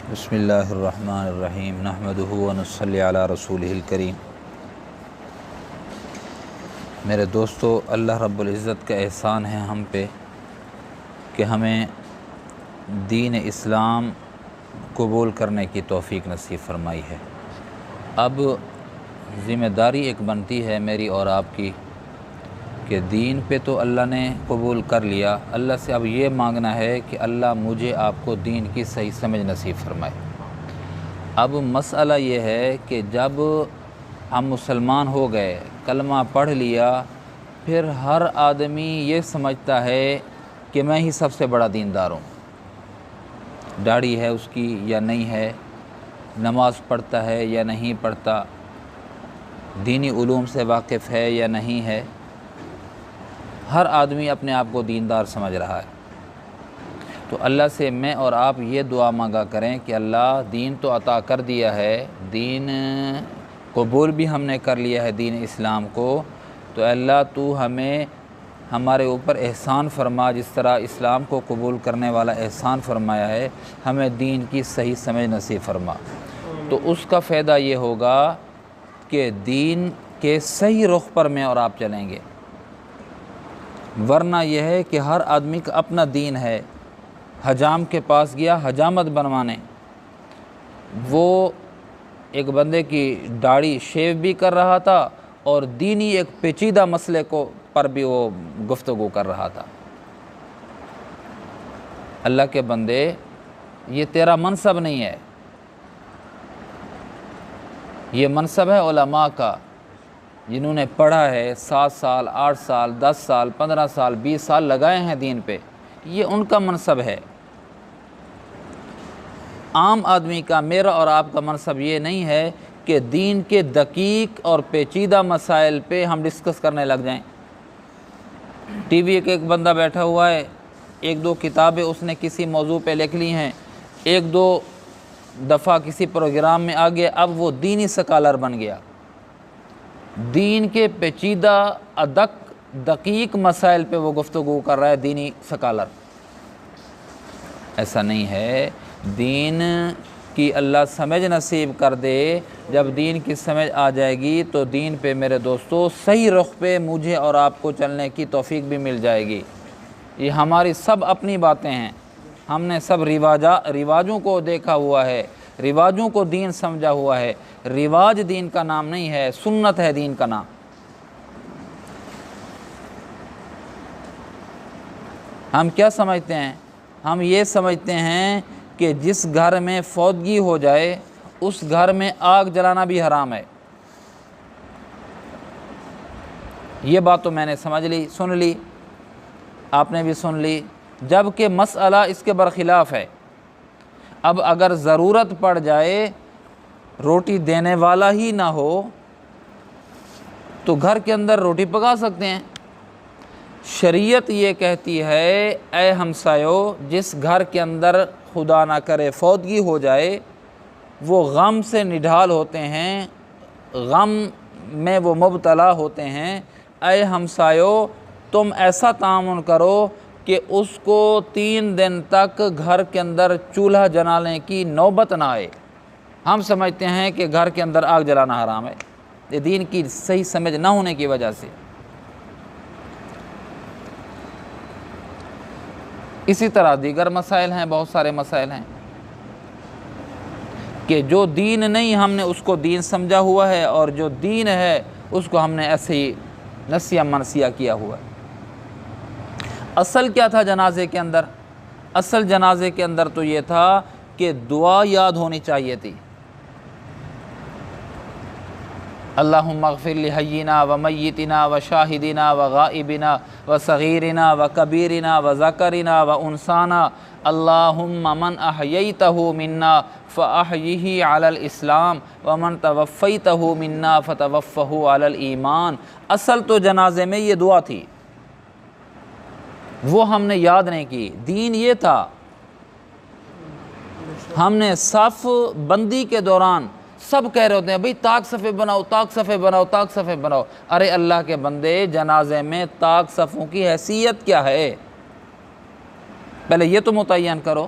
بسم اللہ الرحمن الرحیم نحمدہ ونصلی علی رسولہ الکریم۔ میرے دوستو، اللہ رب العزت کا احسان ہے ہم پہ کہ ہمیں دین اسلام قبول کرنے کی توفیق نصیب فرمائی ہے۔ اب ذمہ داری ایک بنتی ہے میری اور آپ کی کہ دین پہ تو اللہ نے قبول کر لیا، اللہ سے اب یہ مانگنا ہے کہ اللہ مجھے آپ کو دین کی صحیح سمجھ نصیب فرمائے۔ اب مسئلہ یہ ہے کہ جب ہم مسلمان ہو گئے، کلمہ پڑھ لیا، پھر ہر آدمی یہ سمجھتا ہے کہ میں ہی سب سے بڑا دیندار ہوں۔ داڑھی ہے اس کی یا نہیں ہے، نماز پڑھتا ہے یا نہیں پڑھتا، دینی علوم سے واقف ہے یا نہیں ہے، ہر آدمی اپنے آپ کو دیندار سمجھ رہا ہے۔ تو اللہ سے میں اور آپ یہ دعا مانگا کریں کہ اللہ دین تو عطا کر دیا ہے، دین قبول بھی ہم نے کر لیا ہے دین اسلام کو، تو اللہ تو ہمیں ہمارے اوپر احسان فرما، جس طرح اسلام کو قبول کرنے والا احسان فرمایا ہے، ہمیں دین کی صحیح سمجھ نصیب فرما۔ تو اس کا فائدہ یہ ہوگا کہ دین کے صحیح رخ پر میں اور آپ چلیں گے، ورنہ یہ ہے کہ ہر آدمی کا اپنا دین ہے۔ حجام کے پاس گیا حجامت بنوانے، وہ ایک بندے کی داڑھی شیو بھی کر رہا تھا اور دینی ایک پیچیدہ مسئلے کو پر بھی وہ گفتگو کر رہا تھا۔ اللہ کے بندے، یہ تیرا منصب نہیں ہے، یہ منصب ہے علماء کا، جنہوں نے پڑھا ہے، 7 سال 8 سال 10 سال 15 سال 20 سال لگائے ہیں دین پہ، یہ ان کا منصب ہے۔ عام آدمی کا، میرا اور آپ کا منصب یہ نہیں ہے کہ دین کے دقیق اور پیچیدہ مسائل پہ ہم ڈسکس کرنے لگ جائیں۔ ٹی وی ایک بندہ بیٹھا ہوا ہے، 1-2 کتابیں اس نے کسی موضوع پہ لکھ لی ہیں، 1-2 دفعہ کسی پروگرام میں آ گیا، اب وہ دینی سکالر بن گیا، دین کے پیچیدہ دقیق مسائل پہ وہ گفتگو کر رہا ہے، دینی سکالر۔ ایسا نہیں ہے، دین کی اللہ سمجھ نصیب کر دے، جب دین کی سمجھ آ جائے گی تو دین پہ میرے دوستو صحیح رخ پہ مجھے اور آپ کو چلنے کی توفیق بھی مل جائے گی۔ یہ ہماری سب اپنی باتیں ہیں، ہم نے سب رواجوں کو دیکھا ہوا ہے، رواجوں کو دین سمجھا ہوا ہے۔ رواج دین کا نام نہیں ہے، سنت ہے دین کا نام۔ ہم کیا سمجھتے ہیں؟ ہم یہ سمجھتے ہیں کہ جس گھر میں فوتگی ہو جائے اس گھر میں آگ جلانا بھی حرام ہے۔ یہ بات تو میں نے سن لی، آپ نے بھی سن لی، جبکہ مسئلہ اس کے برخلاف ہے۔ اب اگر ضرورت پڑ جائے، روٹی دینے والا ہی نہ ہو تو گھر کے اندر روٹی پکا سکتے ہیں۔ شریعت یہ کہتی ہے، اے ہمسایوں، جس گھر کے اندر خدا نہ کرے فوتگی ہو جائے، وہ غم سے نڈھال ہوتے ہیں، غم میں وہ مبتلا ہوتے ہیں، اے ہمسایوں تم ایسا تعاون کرو کہ اس کو 3 دن تک گھر کے اندر چولہا جلانے کی نوبت نہ آئے۔ ہم سمجھتے ہیں کہ گھر کے اندر آگ جلانا حرام ہے، یہ دین کی صحیح سمجھ نہ ہونے کی وجہ سے۔ اسی طرح دیگر مسائل ہیں، بہت سارے مسائل ہیں کہ جو دین نہیں ہم نے اس کو دین سمجھا ہوا ہے، اور جو دین ہے اس کو ہم نے ایسے ہی نسیہ منسیہ کیا ہوا ہے۔ اصل کیا تھا جنازے کے اندر؟ اصل جنازے کے اندر تو یہ تھا کہ دعا یاد ہونی چاہیے تھی، اللہم اغفر لحینا و میتنا و شاہدنا و غائبنا و صغیرنا و کبیرنا و ذکرنا و انسانا، اللہم من احییتہ منا فاحیہ علی الاسلام ومن توفیتہ منا فتوفہ علی الایمان۔ اصل تو جنازے میں یہ دعا تھی، وہ ہم نے یاد نہیں کی۔ دین یہ تھا، ہم نے صف بندی کے دوران سب کہہ رہے ہوتے ہیں بھئی طاق صفے بناؤ، طاق صفے بناؤ، طاق صفے بناؤ۔ ارے اللہ کے بندے، جنازے میں طاق صفوں کی حیثیت کیا ہے؟ پہلے یہ تو متعین کرو۔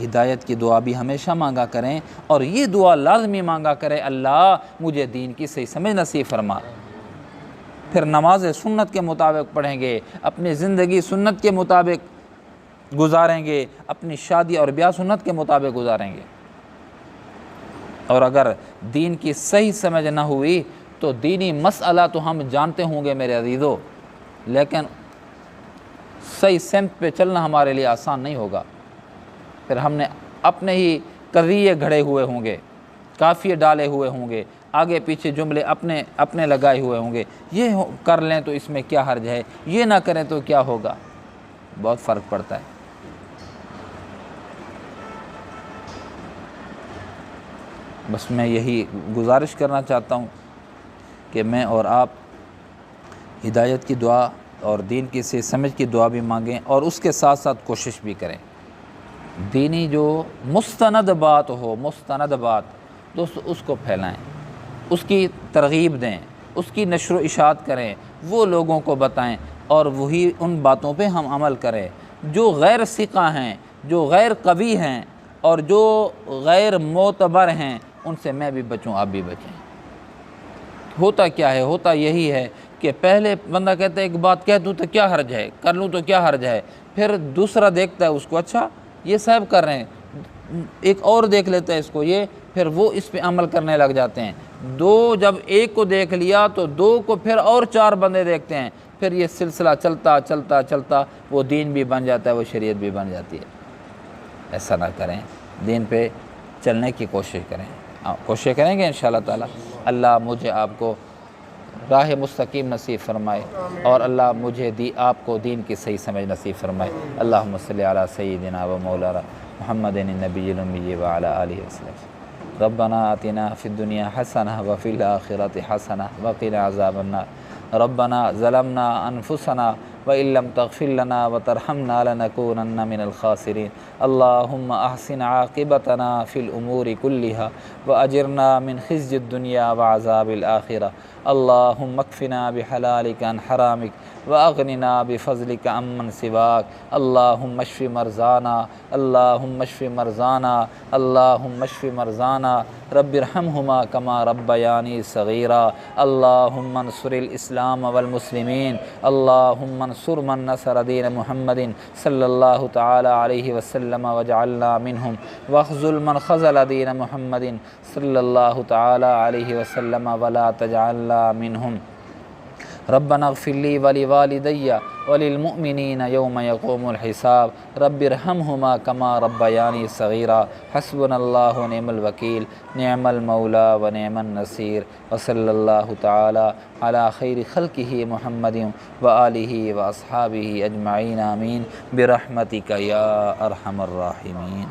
ہدایت کی دعا بھی ہمیشہ مانگا کریں، اور یہ دعا لازمی مانگا کریں، اللہ مجھے دین کی صحیح سمجھ نصیب فرما۔ پھر نماز سنت کے مطابق پڑھیں گے، اپنی زندگی سنت کے مطابق گزاریں گے، اپنی شادی اور بیاہ سنت کے مطابق گزاریں گے۔ اور اگر دین کی صحیح سمجھ نہ ہوئی تو دینی مسئلہ تو ہم جانتے ہوں گے میرے عزیزو، لیکن صحیح سمت پہ چلنا ہمارے لیے آسان نہیں ہوگا۔ پھر ہم نے اپنے ہی قضیے گھڑے ہوئے ہوں گے، قافیے ڈالے ہوئے ہوں گے، آگے پیچھے جملے اپنے لگائے ہوئے ہوں گے، یہ کر لیں تو اس میں کیا حرج ہے، یہ نہ کریں تو کیا ہوگا، بہت فرق پڑتا ہے۔ بس میں یہی گزارش کرنا چاہتا ہوں کہ میں اور آپ ہدایت کی دعا اور دین کی صحیح سمجھ کی دعا بھی مانگیں، اور اس کے ساتھ ساتھ کوشش بھی کریں دینی جو مستند بات ہو، مستند بات دوستو اس کو پھیلائیں، اس کی ترغیب دیں، اس کی نشر و اشاعت کریں، وہ لوگوں کو بتائیں، اور وہی ان باتوں پہ ہم عمل کریں جو غیر ثقہ ہیں، جو غیر قوی ہیں، اور جو غیر معتبر ہیں، ان سے میں بھی بچوں، آپ بھی بچیں۔ ہوتا کیا ہے، ہوتا یہی ہے کہ پہلے بندہ کہتا ہے ایک بات کہہ دوں تو کیا حرج ہے، کر لوں تو کیا حرج ہے، پھر دوسرا دیکھتا ہے اس کو، اچھا یہ صاحب کر رہے ہیں، ایک اور دیکھ لیتا ہے اس کو یہ، پھر وہ اس پہ عمل کرنے لگ جاتے ہیں۔ دو جب ایک کو دیکھ لیا تو دو کو پھر اور چار بندے دیکھتے ہیں، پھر یہ سلسلہ چلتا چلتا چلتا وہ دین بھی بن جاتا ہے، وہ شریعت بھی بن جاتی ہے۔ ایسا نہ کریں، دین پہ چلنے کی کوشش کریں، کوشش کریں گے انشاءاللہ تعالی اللہ مجھے آپ کو راہ مستقیم نصیب فرمائے، اور اللہ مجھے آپ کو دین کی صحیح سمجھ نصیب فرمائے۔ اللہم صلی علی سیدنا و مولانا محمد النبی الامی وعلی آلہ وسلم۔ ربنا آتنا فی الدنیا حسنہ وفی الآخرۃ حسنہ وقنا عذاب النار۔ ربنا ظلمنا انفسنا وإن لم تغفر لنا وترحمنا لنكونن من الخاسرين۔ اللهم أحسن عاقبتنا في الأمور كلها وأجرنا من خزي الدنيا وعذاب الآخرة۔ اللهم اكفنا بحلالك عن حرامك وأغننا بفضلك عمن سواك۔ اللهم اشف مرضانا، اللهم اشف مرضانا، اللهم اشف مرضانا، رب ارحمهما كما ربياني صغيرا۔ اللهم انصر الإسلام والمسلمين، اللهم انصر من نصر دين محمد صلى الله تعالى عليه وسلم واجعلنا منهم، واخذل من خذل دين محمد صلى الله تعالى عليه وسلم ولا تجعلنا منهم۔ ربنا اغفر لي ولوالدي وللمؤمنين يوم يقوم الحساب، رب ارحمهما كما ربياني صغيرا۔ حسبنا الله ونعم الوكيل، نعم المولى ونعم النصير، وصلى الله تعالى على خير خلقه محمد وآله وأصحابه أجمعين، آمين برحمتك يا أرحم الراحمين۔